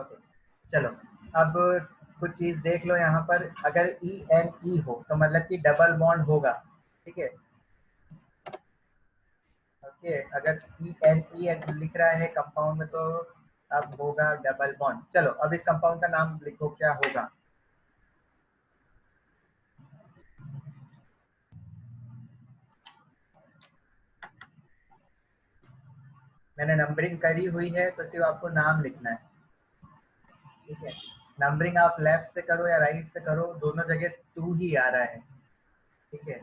Okay, चलो अब कुछ चीज देख लो यहाँ पर। अगर ई एन ई हो तो मतलब कि डबल बॉन्ड होगा, ठीक है। ओके, अगर ई एन ई लिख रहा है कंपाउंड में तो अब होगा डबल बॉन्ड। चलो अब इस कंपाउंड का नाम लिखो, क्या होगा। मैंने नंबरिंग करी हुई है तो सिर्फ आपको नाम लिखना है, ठीक है। नंबरिंग आप लेफ्ट से करो या राइट से करो, दोनों जगह टू ही आ रहा है, ठीक है।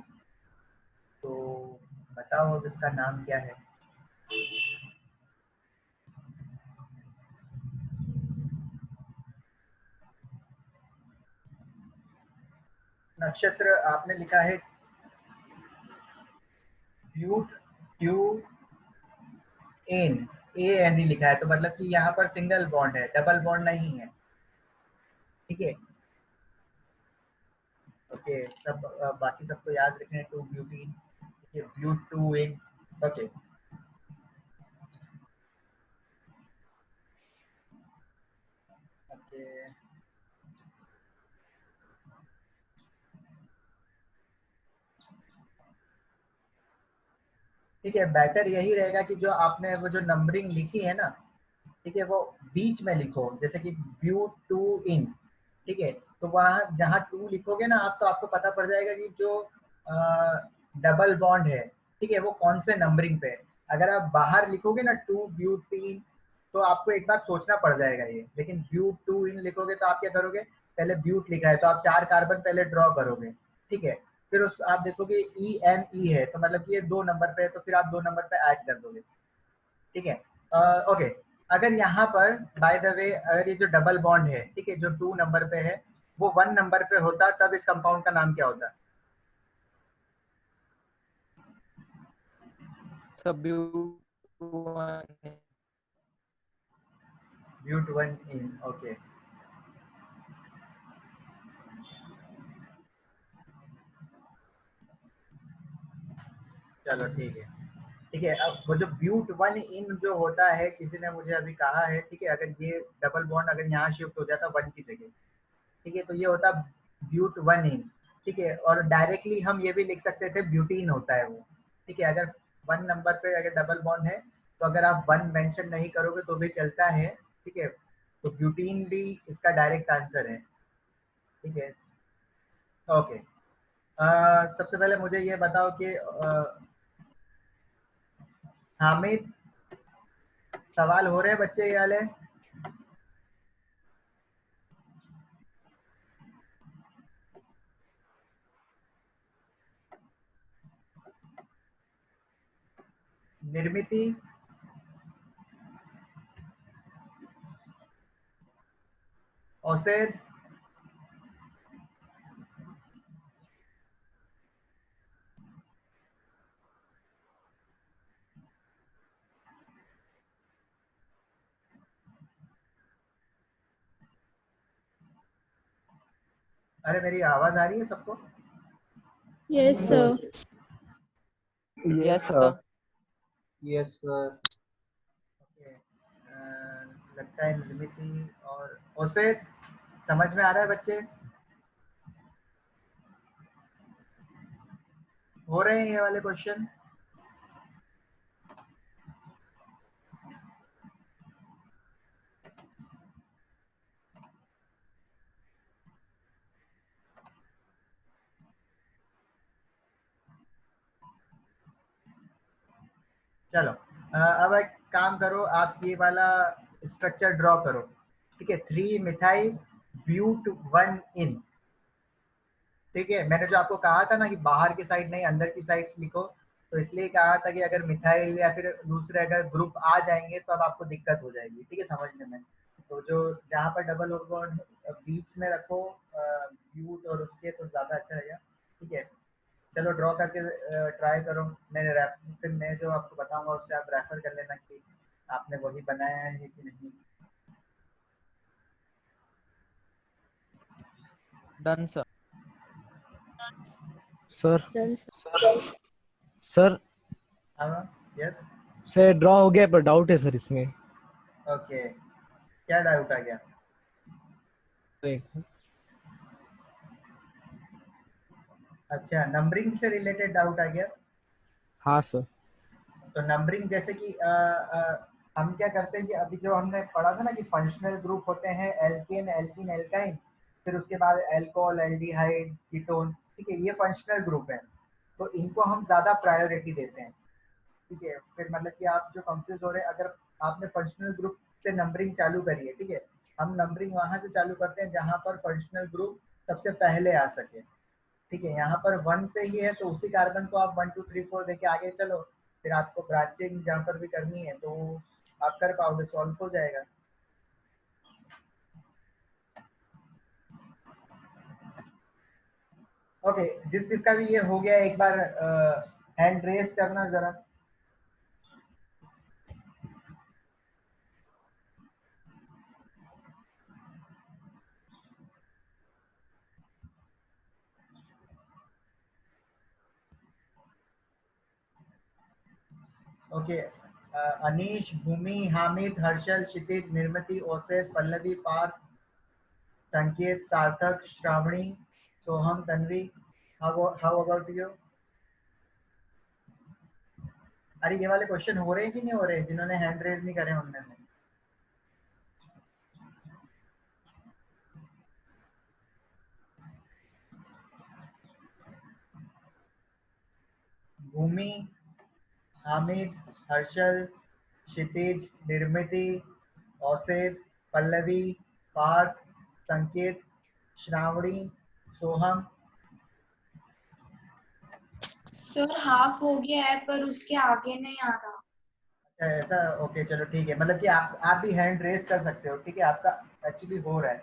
तो बताओ अब इसका नाम क्या है। नक्षत्र आपने लिखा है ब्यूट ट्यू एन, ए एन ही लिखा है, तो मतलब कि यहाँ पर सिंगल बॉन्ड है, डबल बॉन्ड नहीं है, ठीक है। ओके, सब बाकी सबको याद रखना है, टू ब्यूटीन, ठीक है, but two ene. Okay, okay, ठीक है। बेटर यही रहेगा कि जो आपने वो जो नंबरिंग लिखी है ना, ठीक है, वो बीच में लिखो, जैसे कि ब्यूट टू इन, ठीक है। तो वहाँ जहाँ टू लिखोगे ना आप, तो आपको पता पड़ जाएगा कि जो डबल बॉन्ड है, ठीक है, वो कौन से नंबरिंग पे है। अगर आप बाहर लिखोगे ना टू ब्यूटीन, तो आपको एक बार सोचना पड़ जाएगा ये। लेकिन ब्यूट टू इन लिखोगे तो आप क्या करोगे, पहले ब्यूट लिखा है तो आप 4 कार्बन पहले ड्रॉ करोगे, ठीक है। फिर उस आप देखोगे ई एन ई है तो मतलब कि ये 2 नंबर पे है, तो फिर आप 2 नंबर पे ऐड कर दोगे, ठीक है। ओके, अगर यहाँ पर बाय द वे अगर ये जो डबल बॉन्ड है, ठीक है, जो 2 नंबर पे है, वो 1 नंबर पे होता, तब इस कंपाउंड का नाम क्या होता। सब ब्यूट ब्यूट वन इन, ओके। चलो ठीक है, ठीक है। अब वो जो ब्यूट वन इन जो होता है, किसी ने मुझे अभी कहा है, ठीक है, अगर ये डबल बॉन्ड अगर यहाँ शिफ्ट हो जाता वन की जगह, ठीक है, तो ये होता ब्यूट वन इन, ठीक है। और डायरेक्टली हम ये भी लिख सकते थे ब्यूटीन होता है वो, ठीक है। अगर 1 नंबर पे अगर डबल बॉन्ड है, तो अगर आप 1 मेंशन नहीं करोगे तो भी चलता है, ठीक है। तो ब्यूटीन भी इसका डायरेक्ट आंसर है, ठीक है। ओके, सबसे पहले मुझे ये बताओ कि हामिद, सवाल हो रहे हैं बच्चे ये वाले। निर्मिति, औसेद, अरे मेरी आवाज आ रही है सबको। Yes, sir. Yes sir. Yes sir. Okay, लगता है निर्मिति और औसेद समझ में आ रहा है बच्चे, हो रहे हैं ये वाले क्वेश्चन। चलो अब एक काम करो, आप ये वाला स्ट्रक्चर ड्रॉ करो, ठीक है। 3 मिथाइल ब्यूट 1 इन, ठीक है। मैंने जो आपको कहा था ना कि बाहर की साइड नहीं अंदर की साइड लिखो, तो इसलिए कहा था कि अगर मिथाइल या फिर दूसरे अगर ग्रुप आ जाएंगे तो अब आपको दिक्कत हो जाएगी, ठीक है, समझने में। तो जो जहाँ पर डबल बॉन्ड बीच में रखो ब्यूट और उसके, तो ज़्यादा अच्छा रहेगा, ठीक है। चलो ड्रॉ करके ट्राई करो। फिर मैं जो आपको बताऊंगा उससे आप रेफर कर लेना कि आपने वही बनाया है कि नहीं। Done sir. Sir Done. Sir हाँ, यस, सर ड्रॉ हो गया पर डाउट है सर इसमें। ओके। क्या डाउट आ गया? अच्छा, नंबरिंग से रिलेटेड डाउट आ गया। हाँ सर। तो नंबरिंग जैसे कि हम क्या करते हैं कि अभी जो हमने पढ़ा था ना कि फंक्शनल ग्रुप होते हैं एल्केन, एल्कीन, एल्काइन, फिर उसके बाद अल्कोहल, एल्डिहाइड, कीटोन, ठीक है, ये फंक्शनल ग्रुप है। तो इनको हम ज़्यादा प्रायोरिटी देते हैं, ठीक है। फिर मतलब कि आप जो कंफ्यूज हो रहे हैं, अगर आपने फंक्शनल ग्रुप से नंबरिंग चालू करी है, ठीक है, हम नंबरिंग वहाँ से चालू करते हैं जहाँ पर फंक्शनल ग्रुप सबसे पहले आ सके, ठीक है। यहाँ पर 1 से ही है तो उसी कार्बन को आप 1 2 3 4 देके आगे चलो, फिर आपको ब्रांचिंग जहाँ पर भी करनी है तो आप कर पाओगे, सॉल्व हो जाएगा। ओके, जिस जिसका भी ये हो गया एक बार हैंड रेस करना जरा। ओके, अनीश, भूमि, हामिद, हर्षल, क्षितिज, निर्मति, ओसेत, Pallavi, Parth, Sanket, Sarthak, Shravani, Soham, Tanvi. How about you? अरे ये वाले क्वेश्चन हो रहे हैं कि नहीं हो रहे हैं? जिन्होंने हैंड रेज नहीं करे उनने में। भूमि, हामिद, हर्षल, क्षितिज, निर्मिति, औसेद, पल्लवी, पार्थ, संकेत, श्रावणी, सोहम। सर हाफ हो गया है पर उसके आगे नहीं आ रहा। अच्छा ऐसा, ओके चलो ठीक है, मतलब कि आप भी हैंड रेस कर सकते हो, ठीक है, आपका एक्चुअली हो रहा है,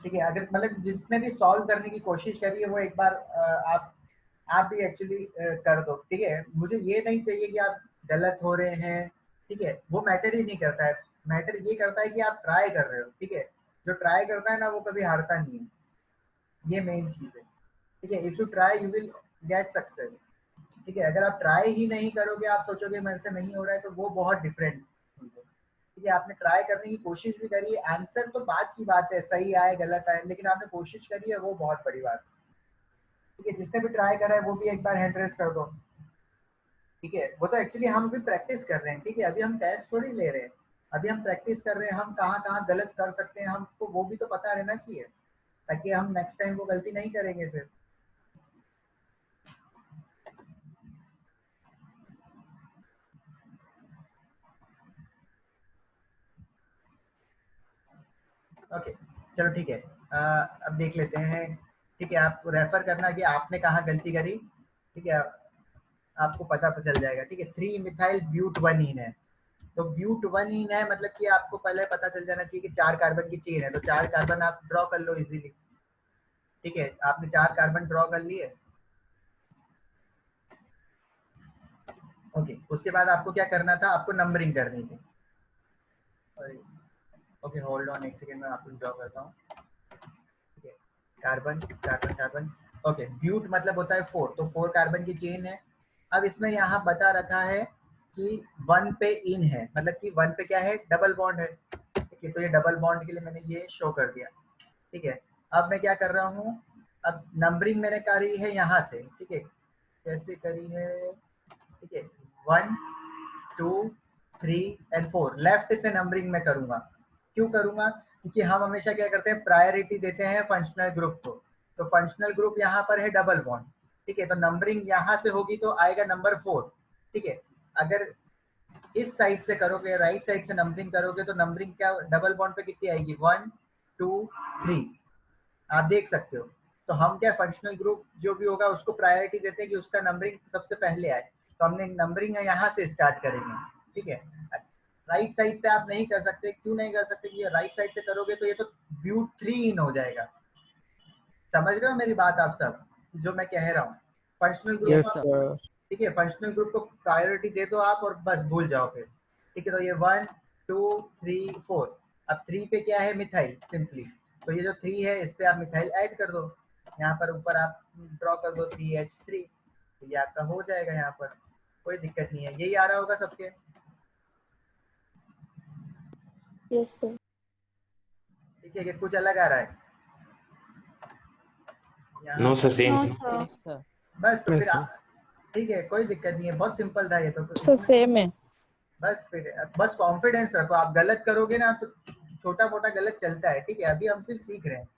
ठीक है। अगर मतलब जिसने भी सॉल्व करने की कोशिश करी है वो एक बार आप भी एक्चुअली कर दो, ठीक है। मुझे ये नहीं चाहिए कि आप गलत हो रहे हैं, ठीक है, वो मैटर ही नहीं करता है। मैटर ये करता है कि आप ट्राई कर रहे हो, ठीक है। जो ट्राई करता है ना वो कभी हारता नहीं है, ये मेन चीज है, ठीक है। If you try you will get success, ठीक है। अगर आप ट्राई ही नहीं करोगे, आप सोचोगे मेरे से नहीं हो रहा है, तो वो बहुत डिफरेंट चीज है, ठीक है। आपने ट्राई करने की कोशिश भी करी है, आंसर तो बात की बात है, सही आए गलत आए, लेकिन आपने कोशिश करी है, वो बहुत बड़ी बात है, ठीक है। जिसने भी ट्राई करा है वो भी एक बार हैंड रेस कर दो, ठीक है। वो तो एक्चुअली हम भी प्रैक्टिस कर रहे हैं, ठीक है, अभी हम टेस्ट थोड़ी ले रहे हैं, अभी हम प्रैक्टिस कर रहे हैं, हम कहाँ कहाँ गलत कर सकते हैं हमको वो भी तो पता रहना चाहिए, ताकि हम नेक्स्ट टाइम वो गलती नहीं करेंगे फिर। ओके चलो ठीक है, अब देख लेते हैं, ठीक है। आप रेफर करना कि आपने कहाँ गलती करी, ठीक है, आपको पता चल जाएगा, ठीक है। 3 मिथाइल ब्यूट 1 इन है, तो ब्यूट 1 इन है मतलब कि आपको पहले पता चल जाना चाहिए कि 4 कार्बन की चेन है, तो 4 कार्बन आप ड्रॉ कर लो इजीली, ठीक है। आपने 4 कार्बन ड्रॉ कर लिए, ओके। उसके बाद आपको क्या करना था, आपको नंबरिंग करनी थी। ओके होल्ड ऑन एक सेकेंड, मैं आपको ड्रॉ करता हूँ, ठीक है। Carbon carbon carbon, okay. But मतलब होता है 4, तो 4 कार्बन की चेन है। अब इसमें यहाँ बता रखा है कि 1 पे इन है, मतलब कि 1 पे क्या है, डबल बॉन्ड है, ठीक है। तो ये डबल बॉन्ड के लिए मैंने ये शो कर दिया, ठीक है। अब मैं क्या कर रहा हूँ, अब नंबरिंग मैंने करी है यहाँ से, ठीक है, कैसे करी है, ठीक है। 1 2 3 एंड 4 लेफ्ट से नंबरिंग में करूंगा। क्यों करूंगा, क्योंकि हम हमेशा क्या करते हैं, प्रायोरिटी देते हैं फंक्शनल ग्रुप को। तो फंक्शनल ग्रुप यहाँ पर है डबल बॉन्ड, ठीक है, तो नंबरिंग यहाँ से होगी तो आएगा नंबर 4, ठीक है। अगर इस साइड से करोगे, राइट साइड से नंबरिंग करोगे, तो नंबरिंग क्या डबल बॉन्ड पे कितनी आएगी, 1 2 3, आप देख सकते हो। तो हम क्या, फंक्शनल ग्रुप जो भी होगा उसको प्रायोरिटी देते हैं कि उसका नंबरिंग सबसे पहले आए, तो हमने नंबरिंग यहाँ से स्टार्ट करेंगे, ठीक है। राइट साइड से आप नहीं कर सकते, क्यों नहीं कर सकते, कि राइट साइड से करोगे तो ये तो ब्यूट 3 इन हो जाएगा। समझ रहे हो मेरी बात आप सब, जो मैं कह रहा हूँ, फंक्शनल ग्रुप यस को, सर। ठीक है, फंक्शनल ग्रुप को प्रायोरिटी दे दो आप और बस भूल जाओ फिर, ठीक है। तो ये 1 2 3 4, अब 3 पे क्या है, मिथाइल सिंपली, तो ये जो 3 है इस पे आप मिथाइल ऐड कर दो, यहाँ पर ऊपर आप ड्रॉ कर दो CH3, तो ये आपका हो जाएगा, यहाँ पर कोई दिक्कत नहीं है। यही आ रहा होगा सबके? Yes, sir. ठीक है, कि कुछ अलग आ रहा है यहाँ नो सर, पर? Same. No, sir. Yes, sir. बस तो Yes, फिर sir. ठीक है, कोई दिक्कत नहीं है, बहुत सिंपल था ये तो। सर सेम है। बस फिर बस कॉन्फिडेंस रखो, आप गलत करोगे ना तो छोटा मोटा गलत चलता है, ठीक है, अभी हम सिर्फ सीख रहे हैं,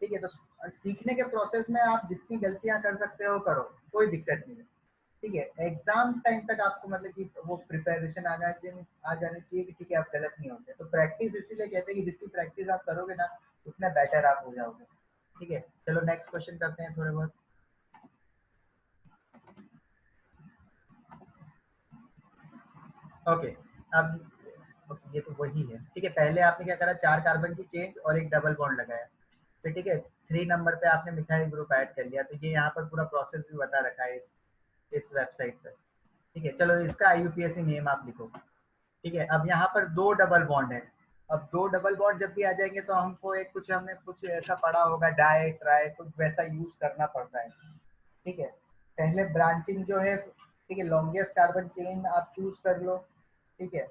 ठीक है, तो सीखने के प्रोसेस में आप जितनी गलतियां कर सकते हो करो, कोई दिक्कत नहीं है, ठीक है। एग्जाम टाइम तक आपको मतलब कि वो प्रिपरेशन आ जाने चाहिए कि ठीक है आप गलत नहीं होते। तो प्रैक्टिस इसीलिए कहते हैं कि जितनी प्रैक्टिस आप करोगे ना उतना बेटर आप हो जाओगे, ठीक है। चलो नेक्स्ट क्वेश्चन करते हैं थोड़े बहुत। ओके, अब ये तो वही है, ठीक है। पहले आपने क्या करा, 4 कार्बन की चेंज और एक डबल बॉन्ड लगाया, फिर ठीक है 3 नंबर पे आपने मिथाइल ग्रुप ऐड कर लिया। तो ये यहाँ पर पूरा प्रोसेस भी बता रखा है इस वेबसाइट पर, ठीक है। चलो इसका IUPAC नेम आप लिखो, ठीक है। अब यहाँ पर 2 डबल बॉन्ड है। अब 2 डबल बॉन्ड जब भी आ जाएंगे तो हमको हमने कुछ ऐसा पढ़ा होगा, डाई ट्राई कुछ वैसा यूज करना पड़ता है, ठीक है। पहले ब्रांचिंग जो है, ठीक है, लॉन्गेस्ट कार्बन चेन आप चूज कर लो, ठीक है।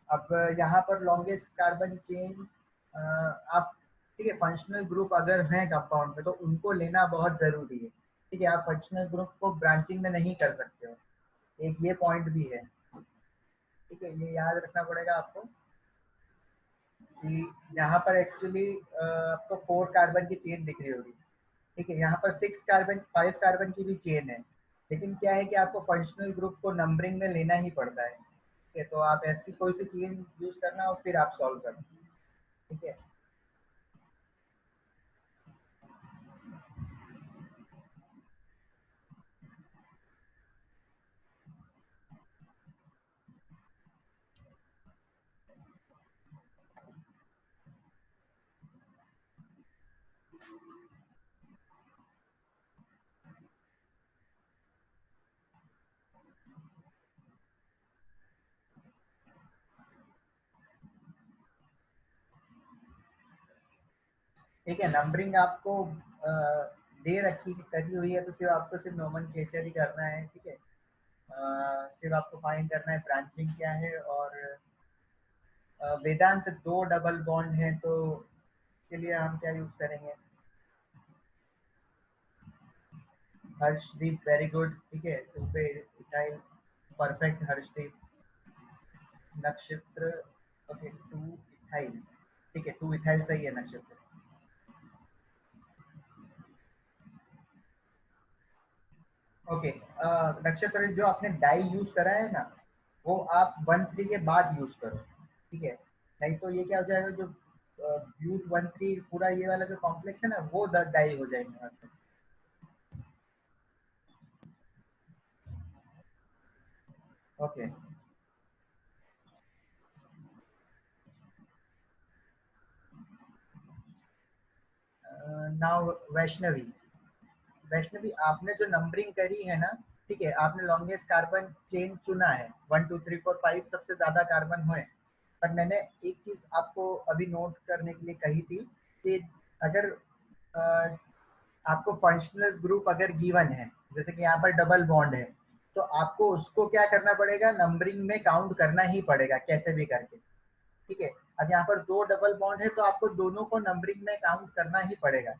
अब यहाँ पर लॉन्गेस्ट कार्बन चेन आप, ठीक है, फंक्शनल ग्रुप अगर हैं कंपाउंड में तो उनको लेना बहुत जरूरी है, ठीक है। आप फंक्शनल ग्रुप को ब्रांचिंग में नहीं कर सकते हो, एक ये पॉइंट भी है, ठीक है। ये याद रखना पड़ेगा आपको कि यहाँ पर एक्चुअली आपको 4 कार्बन की चेन दिख रही होगी, ठीक है। यहाँ पर 6 कार्बन 5 कार्बन की भी चेन है, लेकिन क्या है कि आपको फंक्शनल ग्रुप को नंबरिंग में लेना ही पड़ता है, ठीक है। तो आप ऐसी कोई सी चेन यूज करना और फिर आप सॉल्व करना, ठीक है। ठीक है, नंबरिंग आपको दे रखी करी हुई है, तो सिर्फ आपको सिर्फ नोमेनक्लेचर ही करना है, ठीक है। सिर्फ आपको फाइंड करना है ब्रांचिंग क्या है। और वेदांत 2 डबल बॉन्ड है तो के लिए हम क्या यूज करेंगे? हर्षदीप, वेरी गुड, ठीक है, 2 पे इथाइल, परफेक्ट हर्षदीप। नक्षत्र, ओके 2 इथाइल, ठीक है, 2 इथाइल सही है नक्षत्र। ओके, नक्षत्र जो आपने डाई यूज करा है ना वो आप 1,3 के बाद यूज करो, ठीक है। नहीं तो ये क्या हो जाएगा, जो ब्यूट 1,3 पूरा ये वाला जो कॉम्प्लेक्स है ना वो डाई हो जाएंगे। Okay, now Vaishnavi. वैष्णवी आपने जो नंबरिंग करी है ना, ठीक है, आपने लॉन्गेस्ट कार्बन चेन चुना है, 1 2 3 4 5 सबसे ज्यादा कार्बन हुए। पर मैंने एक चीज आपको अभी नोट करने के लिए कही थी कि अगर आपको फंक्शनल ग्रुप अगर गिवन है, जैसे कि यहाँ पर डबल बॉन्ड है, तो आपको उसको क्या करना पड़ेगा, नंबरिंग में काउंट करना ही पड़ेगा कैसे भी करके, ठीक है। अब यहाँ पर 2 डबल बॉन्ड है तो आपको दोनों को नंबरिंग में काउंट करना ही पड़ेगा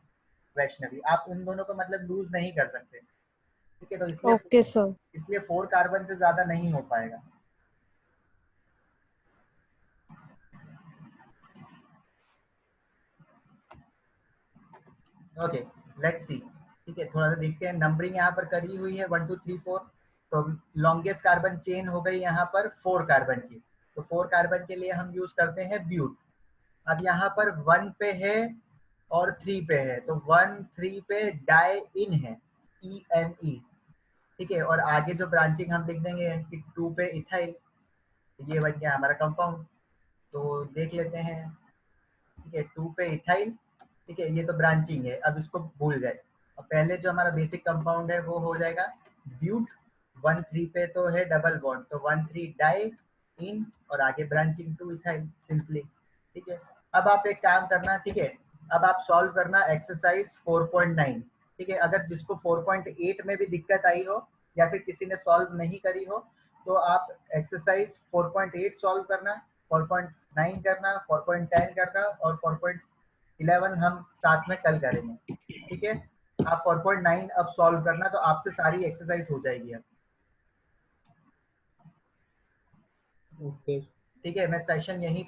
वैष्णवी, आप उन दोनों को मतलब लूज नहीं कर सकते, ठीक है। तो ओके सर। इसलिए 4 कार्बन से ज्यादा नहीं हो पाएगा। ओके, लेट्स सी, ठीक है, थोड़ा सा देखते हैं। नंबरिंग यहाँ पर करी हुई है 1 2 3 4, तो लॉन्गेस्ट कार्बन चेन हो गई यहाँ पर 4 कार्बन की, तो 4 कार्बन के लिए हम यूज करते हैं ब्यूट। अब यहाँ पर 1 पे है और 3 पे है, तो 1 3 पे डाई इन है, ENE, ठीक है। और आगे जो ब्रांचिंग हम लिख देंगे कि 2 पे इथाइल, ये बन गया हमारा कंपाउंड। तो देख लेते हैं, ठीक है, 2 पे इथाइल, ठीक है, ये तो ब्रांचिंग है, अब इसको भूल गए। और पहले जो हमारा बेसिक कंपाउंड है वो हो जाएगा ब्यूट, 1 3 पे तो है डबल बॉन्ड, तो 1 3 डाई इन और आगे ब्रांचिंग 2 इथाइल सिंपली, ठीक है। अब आप एक काम करना, ठीक है, अब आप सॉल्व करना एक्सरसाइज 4.9, ठीक है। अगर जिसको 4.8 में भी दिक्कत आई हो या फिर किसी ने सॉल्व नहीं करी हो तो आप एक्सरसाइज 4.8 सॉल्व करना, 4.9 करना, 4.10 करना और 11 हम साथ में कल करेंगे, ठीक है। आप 4.9 अब सॉल्व करना, तो आपसे सारी एक्सरसाइज हो जाएगी अब, ओके। ठीक है। मैं सेशन यहीं